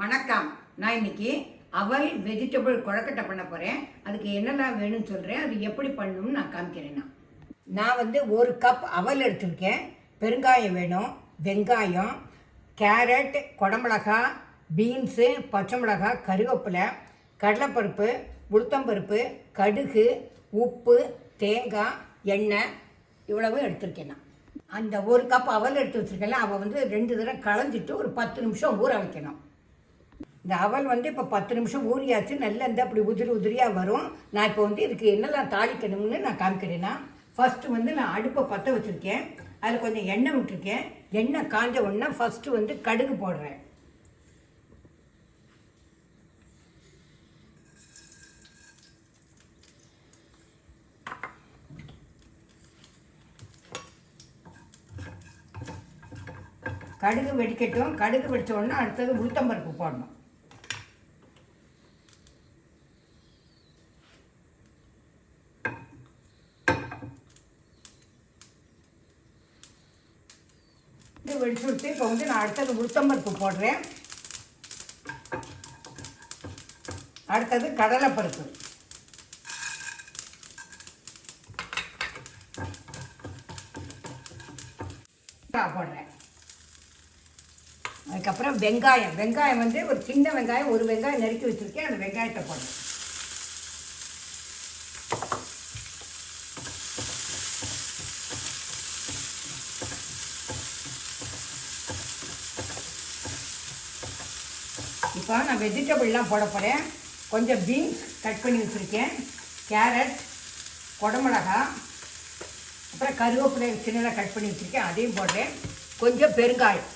வணக்கம். நான் இன்னைக்கு அவல் வெஜிடபிள் கொழக்கட்டை பண்ண போகிறேன். அதுக்கு என்னெல்லாம் வேணும்னு சொல்கிறேன். அது எப்படி பண்ணணும்னு நான் காமிக்கிறேன்னா, நான் வந்து 1 கப் அவல் எடுத்துருக்கேன். பெருங்காயம் வேணும், வெங்காயம், கேரட், குடமிளகா, பீன்ஸு, பச்சை மிளகாய், கருவேப்பிலை, கடலைப்பருப்பு, உளுத்தம்பருப்பு, கடுகு, உப்பு, தேங்காய், எண்ணெய் இவ்வளவு எடுத்துருக்கேன். நான் அந்த 1 கப் அவல் எடுத்து வச்சுருக்கேன்ல, அவள் வந்து 2 தடவை களைஞ்சிட்டு ஒரு 10 நிமிஷம் ஊற வைக்கணும். இந்த அவல் வந்து இப்போ 10 நிமிஷம் ஊறியாச்சு. நல்லா இந்த அப்படி உதிரியாக வரும். நான் இப்போ வந்து இதுக்கு என்னெல்லாம் தாளிக்கணும்னு நான் காமிக்கிறேன்னா, ஃபஸ்ட்டு வந்து நான் அடுப்பை பற்ற வச்சுருக்கேன். அதில் கொஞ்சம் எண்ணெய் விட்டுருக்கேன். எண்ணெய் காஞ்ச உடனே ஃபஸ்ட்டு வந்து கடுகு போடுறேன். கடுகு வெடிக்கட்டும். கடுகு வெடித்த உடனே அடுத்தது உளுத்தம்பருப்பு போடணும். இது வெடிச்சு விட்டு இப்போ வந்து நான் அடுத்தது உளுத்தம்பருப்பு போடுறேன். அடுத்தது கடலைப்பருப்பு, போடுறேன். அதுக்கப்புறம் வெங்காயம் வந்து ஒரு சின்ன வெங்காயம், ஒரு வெங்காயம் நறுக்கி வச்சுருக்கேன். அந்த வெங்காயத்தை போடுறேன். இப்போ நான் வெஜிடபிள்லாம் போட போகிறேன். கொஞ்சம் பீன்ஸ் கட் பண்ணி வச்சுருக்கேன், கேரட், குடமிளகா, அப்புறம் கருவேப்பிலை சின்னதாக கட் பண்ணி வச்சுருக்கேன், அதையும் போடுறேன். கொஞ்சம் பெருங்காயம்,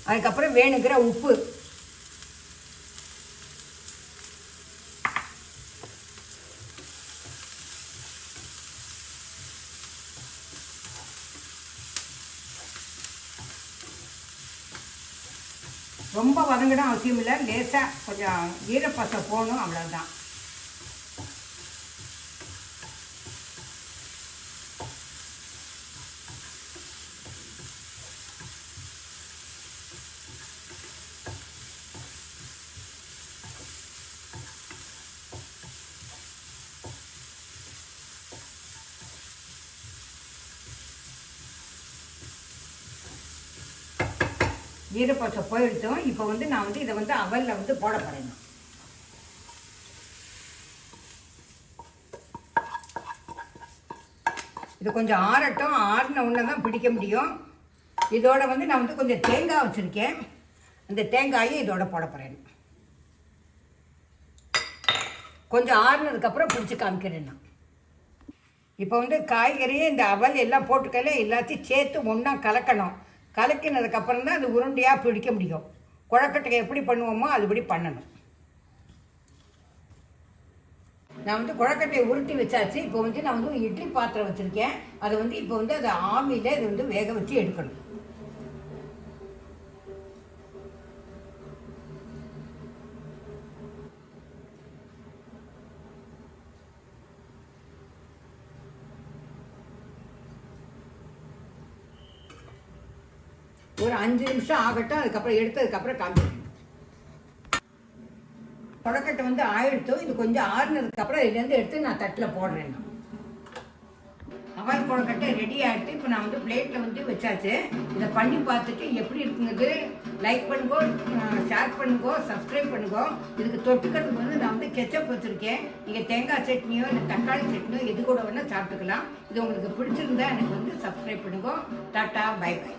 அதுக்கப்புறம் வேணுங்கிற உப்பு, ரொம்ப வதங்கினா அவசியம் இல்லை, லேசாக கொஞ்சம் ஈரப்பசை போகணும், அவ்வளோதான். ஈரப்பசை போயிடுத்தோம். இப்போ வந்து நான் வந்து இதை வந்து அவலில் வந்து போட போகிறேன். இது கொஞ்சம் ஆறட்டும். ஆறின உடனே தான் பிடிக்க முடியும். இதோட வந்து நான் வந்து கொஞ்சம் தேங்காய் வச்சுருக்கேன். அந்த தேங்காயை இதோட போட போகிறேன். கொஞ்சம் ஆறுனதுக்கப்புறம் பிடிச்சி காமிக்கிறேன். நான் இப்போ வந்து காய்கறியை இந்த அவல் எல்லாம் போட்டுக்கல எல்லாத்தையும் சேர்த்து ஒன்றா கலக்கணும். கலக்கினதுக்கப்புறம் தான் அது உருண்டையாக பிடிக்க முடியும். கொழக்கட்டையை எப்படி பண்ணுவோமோ அதுபடி பண்ணணும். நான் வந்து கொழக்கட்டையை உருட்டி வச்சாச்சு. இப்போ வந்து நான் வந்து இட்லி பாத்திரம் வச்சுருக்கேன். அதை வந்து இப்போ வந்து அதை ஆவியில் இதை வந்து வேக வச்சு எடுக்கணும். ஒரு 5 நிமிஷம் ஆகட்டும். அதுக்கப்புறம் எடுத்ததுக்கப்புறம் காமிக்கிறேன். கொழக்கட்டை வந்து ஆயிடுத்தோம். இது கொஞ்சம் ஆறுனதுக்கப்புறம் இதுலேருந்து எடுத்து நான் தட்டில் போடுறேன். அவல் கொழக்கட்டை ரெடி ஆகிட்டு இப்போ நான் வந்து பிளேட்டில் வந்து வச்சாச்சு. இதை பண்ணி பார்த்துட்டு எப்படி இருக்குங்கிறது லைக் பண்ணுங்கோ, ஷேர் பண்ணுங்கோ, சப்ஸ்கிரைப் பண்ணுங்கோ. இதுக்கு தொட்டுக்கிறதுக்கு வந்து நான் வந்து கெச்சப் வச்சுருக்கேன். நீங்கள் தேங்காய் சட்னியோ இல்லை தக்காளி சட்னியோ எது கூட வேணால் சாப்பிட்டுக்கலாம். இது உங்களுக்கு பிடிச்சிருந்தா எனக்கு வந்து சப்ஸ்கிரைப் பண்ணுங்கோ. டாட்டா, பை பை.